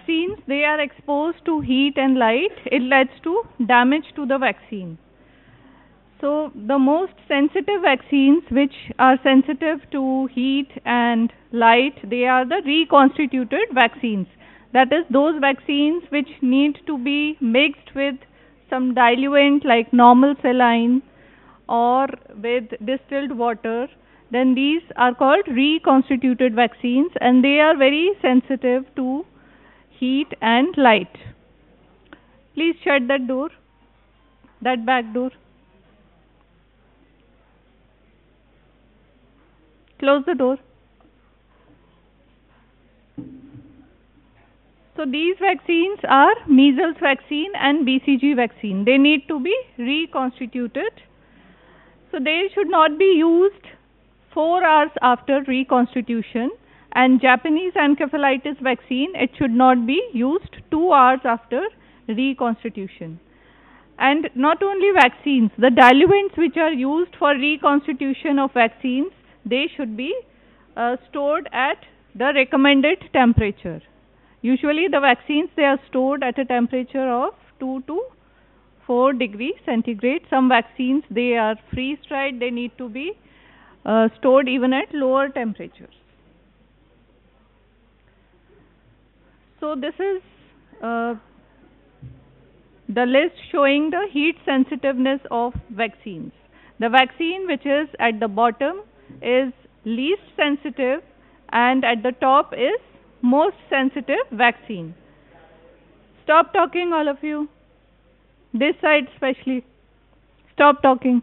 vaccines, they are exposed to heat and light, it leads to damage to the vaccine. So the most sensitive vaccines which are sensitive to heat and light, they are the reconstituted vaccines. That is those vaccines which need to be mixed with some diluent like normal saline or with distilled water. Then these are called reconstituted vaccines and they are very sensitive to heat and light. Please shut that door, that back door. Close the door. So these vaccines are measles vaccine and BCG vaccine. They need to be reconstituted. So they should not be used 4 hours after reconstitution, and Japanese encephalitis vaccine, it should not be used 2 hours after reconstitution. And not only vaccines, the diluents which are used for reconstitution of vaccines, they should be stored at the recommended temperature. Usually the vaccines, they are stored at a temperature of 2 to 4 degrees centigrade. Some vaccines, they are freeze-dried, they need to be stored even at lower temperatures. So this is the list showing the heat sensitiveness of vaccines. The vaccine which is at the bottom is least sensitive and at the top is most sensitive vaccine. Stop talking, all of you. This side especially. Stop talking.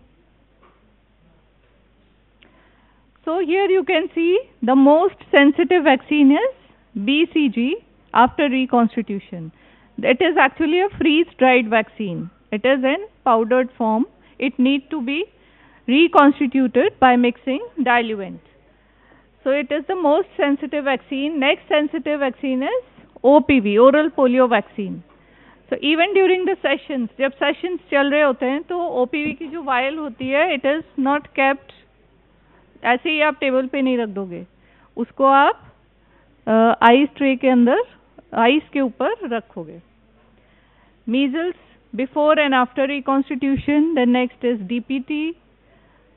So here you can see the most sensitive vaccine is BCG after reconstitution. It is actually a freeze-dried vaccine. It is in powdered form. It needs to be reconstituted by mixing diluent. So it is the most sensitive vaccine. Next sensitive vaccine is OPV, oral polio vaccine. So even during the sessions, जब sessions चल रहे होते हैं तो OPV की जो vial होती है, it is not kept ऐसे ही आप टेबल पे नहीं रख दोगे, उसको आप आइस ट्रे के अंदर आइस के ऊपर रखोगे. Measles before and after reconstitution. Then next is DPT,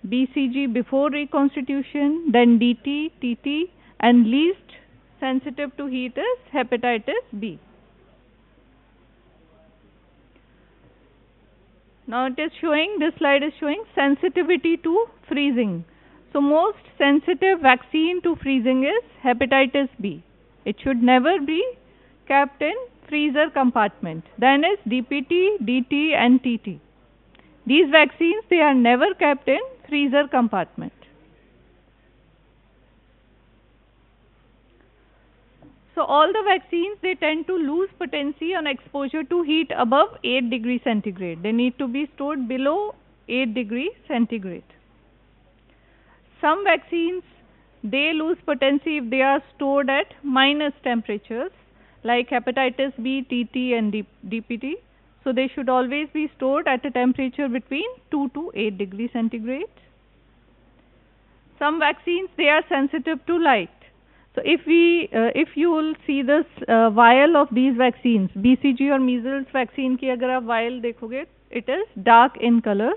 BCG before reconstitution, then DT, TT, and least sensitive to heat is hepatitis B. Now it is showing, this slide is showing sensitivity to freezing. So most sensitive vaccine to freezing is hepatitis B. It should never be kept in freezer compartment. Then is DPT, DT and TT. These vaccines, they are never kept in freezer compartment. So all the vaccines, they tend to lose potency on exposure to heat above 8 degrees centigrade. They need to be stored below 8 degrees centigrade. Some vaccines, they lose potency if they are stored at minus temperatures like hepatitis B, TT and DPT. So they should always be stored at a temperature between 2 to 8 degrees centigrade. Some vaccines, they are sensitive to light. So if you will see this vial of these vaccines, BCG or measles vaccine की अगर आप vial देखोगे, it is dark in color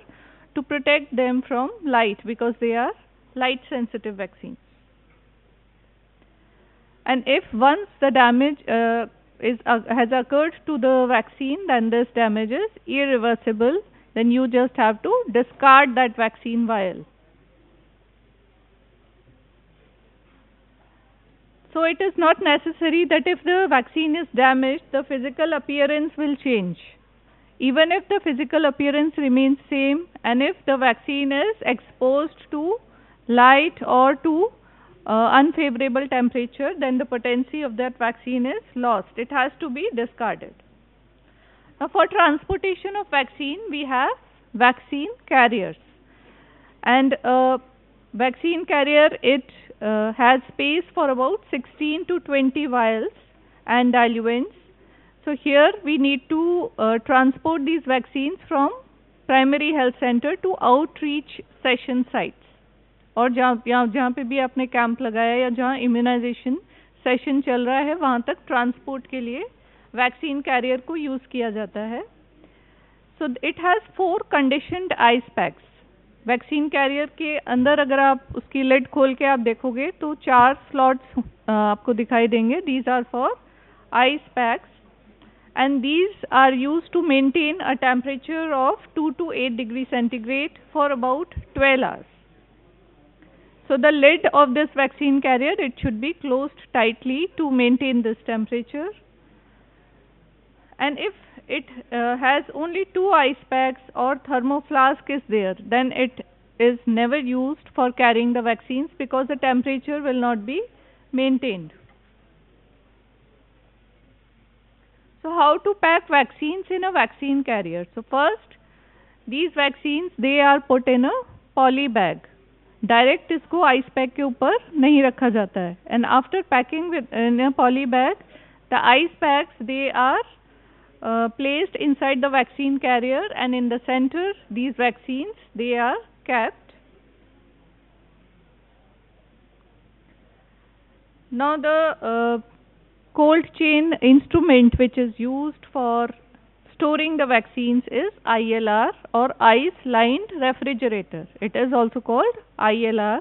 to protect them from light because they are light sensitive vaccines. And if once the damage has occurred to the vaccine, then this damage is irreversible. Then you just have to discard that vaccine vial. So it is not necessary that if the vaccine is damaged, the physical appearance will change. Even if the physical appearance remains same and if the vaccine is exposed to light or to unfavorable temperature, then the potency of that vaccine is lost. It has to be discarded. Now for transportation of vaccine, we have vaccine carriers. And vaccine carrier, it has space for about 16 to 20 vials and diluents. So here we need to transport these vaccines from primary health center to outreach session sites. और जहाँ पे भी आपने camp लगाया या जहाँ immunisation session चल रहा है वहाँ तक ट्रांसपोर्ट के लिए वैक्सीन कैरियर को यूज़ किया जाता है. So it has 4 conditioned ice packs. Vaccine carrier के अंदर अगर आप उसकी लिड खोल के आप देखोगे तो 4 स्लॉट्स आपको दिखाई देंगे. These are for ice packs and these are used to maintain a temperature of 2 to 8 degree centigrade for about 12 hours. So the lid of this vaccine carrier, it should be closed tightly to maintain this temperature. And if it has only 2 ice packs or thermoflask is there, then it is never used for carrying the vaccines because the temperature will not be maintained. So how to pack vaccines in a vaccine carrier? So first, these vaccines, they are put in a poly bag. Direct इसको ice pack के ऊपर नहीं रखा जाता है. And after packing within a poly bag, the ice packs they are placed inside the vaccine carrier, and in the center these vaccines, they are kept. Now the cold chain instrument which is used for storing the vaccines is ILR, or ice lined refrigerator. It is also called ILR.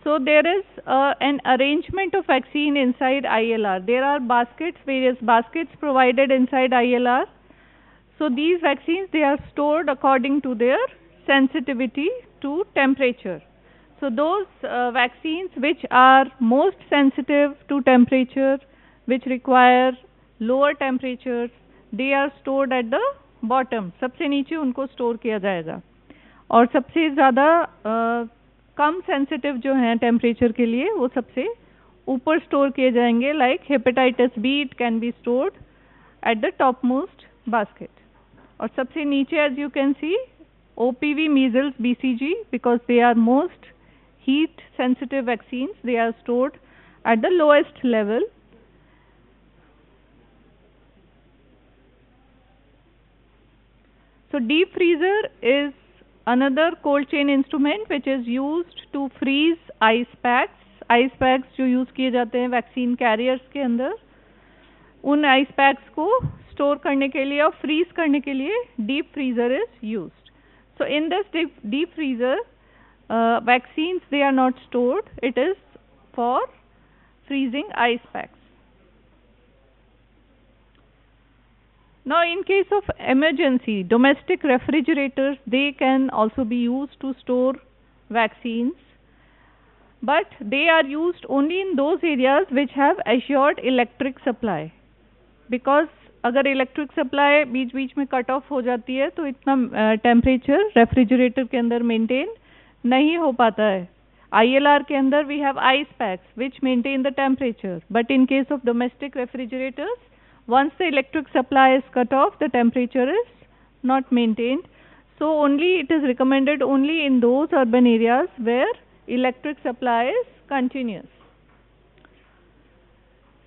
So there is an arrangement of vaccine inside ILR. There are baskets, various baskets provided inside ILR. So these vaccines, they are stored according to their sensitivity to temperature. So those vaccines which are most sensitive to temperature, which require lower temperatures, they are stored at the bottom. सबसे नीचे उनको store किया जाएगा. और सबसे ज़्यादा कम sensitive जो हैं टेम्परेचर के लिए, वो सबसे ऊपर स्टोर किए जाएंगे. Like hepatitis B, it can be stored at the top most basket. और सबसे नीचे, as you can see, OPV, measles, BCG, because they are most heat sensitive vaccines, they are stored at the lowest level. So deep freezer is another cold chain instrument which is used to freeze ice packs. Ice packs जो use किए जाते हैं vaccine carriers के अंदर, उन ice packs को store करने के लिए और फ्रीज करने के लिए deep freezer is used. So in this deep freezer, vaccines, they are not stored. It is for freezing ice packs. Now in case of emergency, domestic refrigerators, they can also be used to store vaccines, but they are used only in those areas which have assured electric supply, because अगर electric supply बीच बीच में cut off हो जाती है तो इतना temperature refrigerator के अंदर maintain नहीं हो पाता है. ILR के अंदर we have ice packs which maintain the temperature, but in case of domestic refrigerators, once the electric supply is cut off, the temperature is not maintained. So only it is recommended only in those urban areas where electric supply is continuous.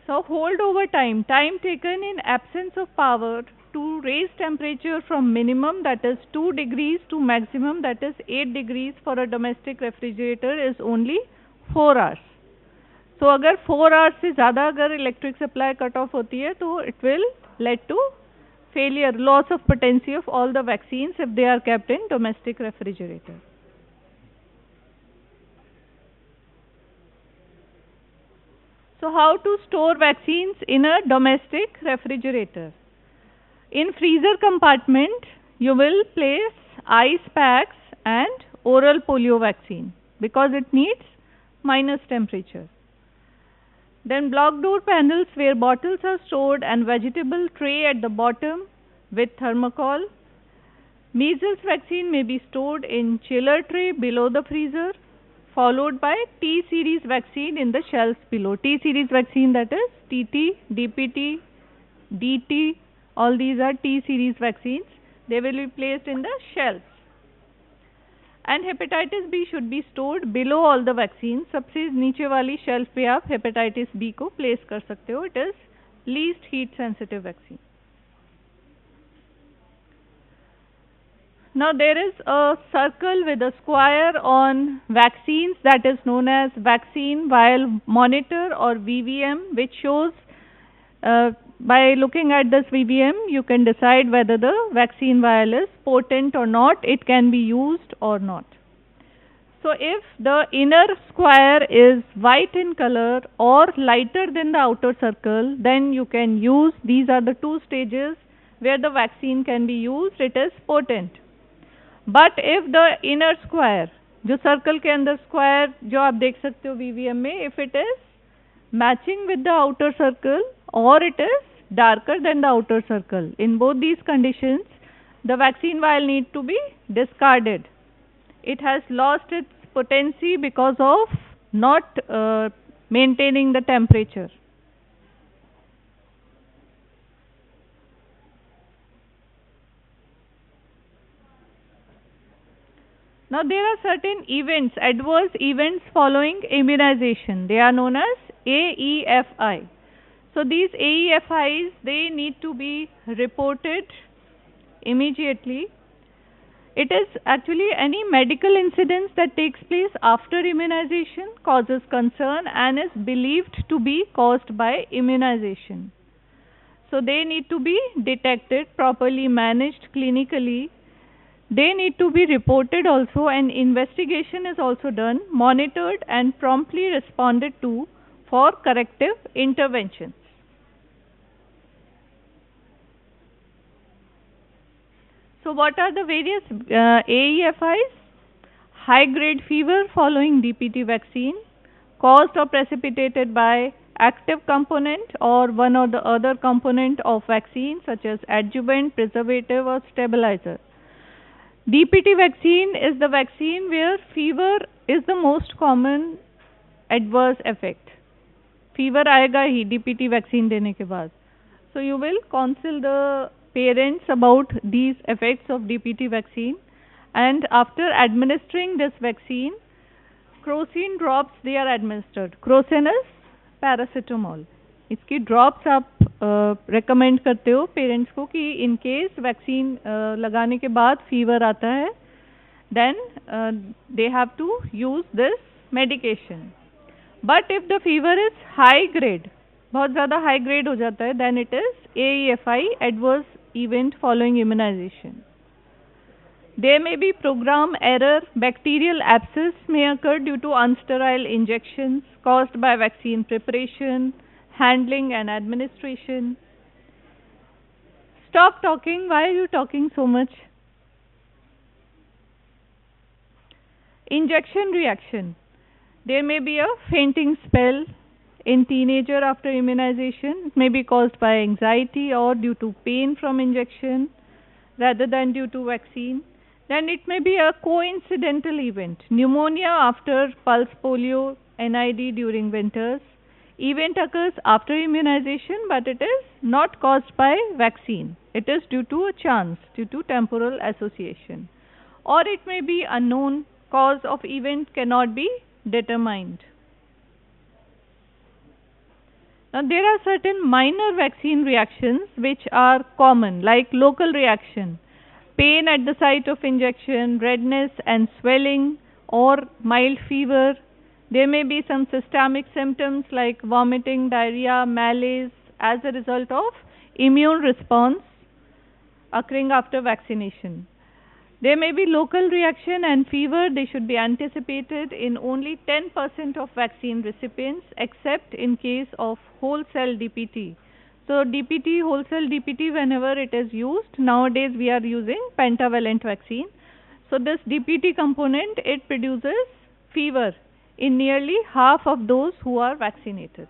So hold over time, time taken in absence of power to raise temperature from minimum, that is 2 degrees, to maximum, that is 8 degrees for a domestic refrigerator, is only 4 hours. So अगर 4 hours से ज़्यादा अगर electric supply cut off होती है तो it will lead to failure, loss of potency of all the vaccines if they are kept in domestic refrigerator. So how to store vaccines in a domestic refrigerator? In freezer compartment, you will place ice packs and oral polio vaccine because it needs minus temperature. Then block door panels where bottles are stored and vegetable tray at the bottom with thermocol. Measles vaccine may be stored in chiller tray below the freezer, followed by T series vaccine in the shelves below. T series vaccine, that is TT, DPT, DT, all these are T series vaccines. They will be placed in the shelves. And hepatitis B should be stored below all the vaccines. सबसे नीचे वाली shelf पे आप hepatitis B को place कर सकते हो. It is least heat sensitive vaccine. Now there is a circle with a square on vaccines that is known as vaccine vial monitor or VVM, which shows by looking at this VVM, you can decide whether the vaccine vial is potent or not, it can be used or not. So if the inner square is white in color or lighter than the outer circle, then you can use, these are the two stages where the vaccine can be used, it is potent. But if the inner square, जो circle के अंदर square जो आप देख सकते हो VVM में, if it is matching with the outer circle or it is darker than the outer circle, in both these conditions, the vaccine vial need to be discarded. It has lost its potency because of not maintaining the temperature. Now there are certain events, adverse events following immunization. They are known as AEFI. So these AEFIs, they need to be reported immediately. It is actually any medical incident that takes place after immunization causes concern and is believed to be caused by immunization. So they need to be detected, properly managed clinically. They need to be reported also, and investigation is also done, monitored and promptly responded to for corrective interventions. So what are the various AEFIs? High grade fever following DPT vaccine, caused or precipitated by active component or one or the other component of vaccine such as adjuvant, preservative or stabilizer. DPT vaccine is the vaccine where fever is the most common adverse effect. Fever आएगा ही DPT vaccine देने के बाद. So you will counsel the parents about these effects of DPT vaccine, and after administering this vaccine, crocin drops they are administered. Crocin is paracetamol. इसकी drops आप recommend करते हो parents को कि in case वैक्सीन लगाने के बाद fever आता है, then they have to use this medication. But if the fever is high grade, बहुत ज़्यादा high grade हो जाता है, then it is AEFI, adverse event following immunization. There may be program error, bacterial abscess may occur due to unsterile injections caused by vaccine preparation, handling and administration. Stop talking, why are you talking so much? Injection reaction. There may be a fainting spell in teenager after immunization. It may be caused by anxiety or due to pain from injection rather than due to vaccine. Then it may be a coincidental event. Pneumonia after pulse polio, NID during winters. Event occurs after immunization, but it is not caused by vaccine. It is due to a chance, due to temporal association. Or it may be unknown, cause of event cannot be determined. Now there are certain minor vaccine reactions which are common, like local reaction, pain at the site of injection, redness and swelling or mild fever. There may be some systemic symptoms like vomiting, diarrhea, malaise as a result of immune response occurring after vaccination. There may be local reaction and fever. They should be anticipated in only 10% of vaccine recipients, except in case of whole cell DPT. So DPT, whole cell DPT, whenever it is used, nowadays we are using pentavalent vaccine. So this DPT component, it produces fever in nearly half of those who are vaccinated.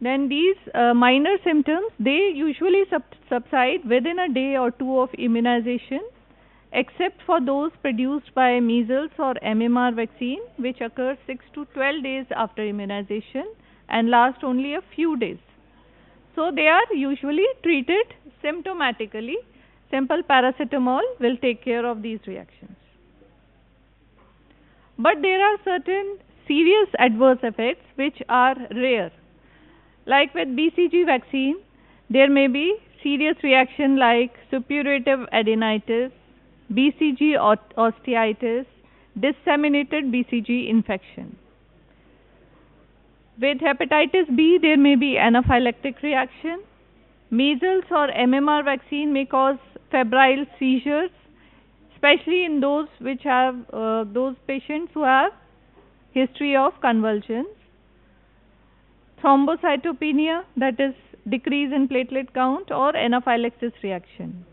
Then these minor symptoms, they usually subside within a day or two of immunization, except for those produced by measles or MMR vaccine, which occur 6 to 12 days after immunization and last only a few days. So they are usually treated symptomatically. Simple paracetamol will take care of these reactions. But there are certain serious adverse effects which are rare. Like with BCG vaccine, there may be serious reaction like suppurative adenitis, BCG osteitis, disseminated BCG infection. With hepatitis B, there may be anaphylactic reaction. Measles or MMR vaccine may cause febrile seizures, especially in those patients who have history of convulsions. Thrombocytopenia, that is decrease in platelet count, or anaphylaxis reaction.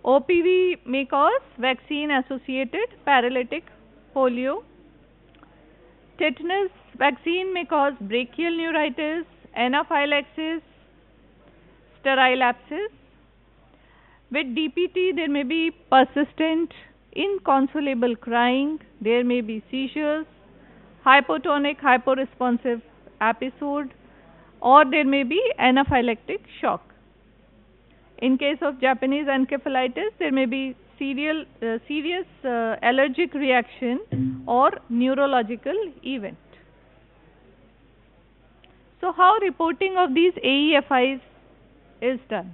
OPV may cause vaccine associated paralytic polio. Tetanus vaccine may cause brachial neuritis, anaphylaxis, sterile abscess. With DPT, there may be persistent, inconsolable crying, there may be seizures, hypotonic, hyporesponsive episode, or there may be anaphylactic shock. In case of Japanese encephalitis, there may be serious allergic reaction or neurological event. So, how reporting of these AEFIs is done?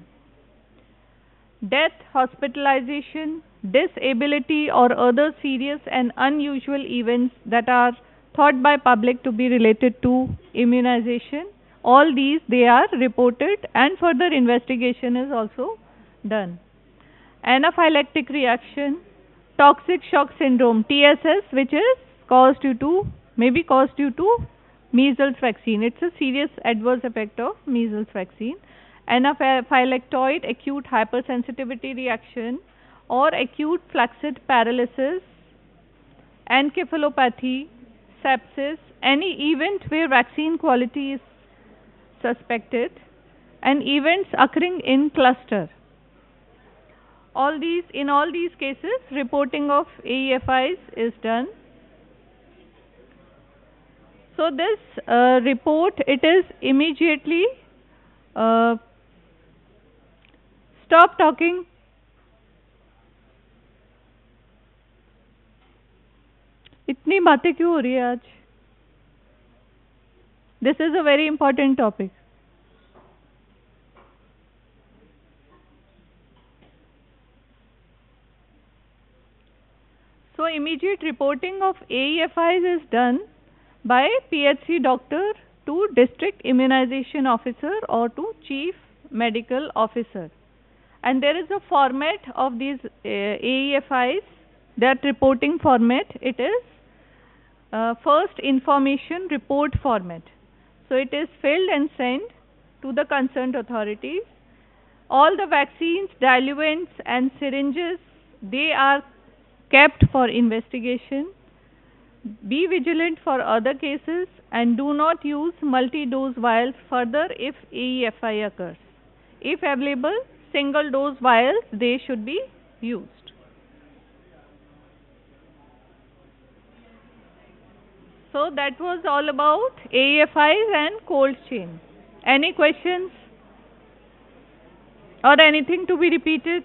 Death, hospitalization, disability, or other serious and unusual events that are thought by public to be related to immunization, all these they are reported and further investigation is also done. Anaphylactic reaction, toxic shock syndrome TSS, which is caused due to measles vaccine. It's a serious adverse effect of measles vaccine. Anaphylactoid acute hypersensitivity reaction or acute flaccid paralysis, encephalopathy, sepsis, any event where vaccine quality is suspected, and events occurring in cluster. In all these cases, reporting of AEFIs is done. So this report, it is immediately stop talking. इतनी बातें क्यों हो रही है आज? This is a very important topic. So immediate reporting of AEFIs is done by PHC doctor to district immunization officer or to chief medical officer. And there is a format of these AEFIs, that reporting format. It is first information report format. So it is filled and sent to the concerned authorities. All the vaccines, diluents and syringes, they are kept for investigation. Be vigilant for other cases and do not use multi-dose vials further if AEFI occurs. If available, single dose vials, they should be used. So that was all about AEFIs and cold chain. Any questions or anything to be repeated?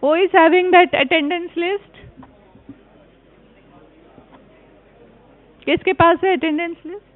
Who is having that attendance list? किसके पास है attendance list?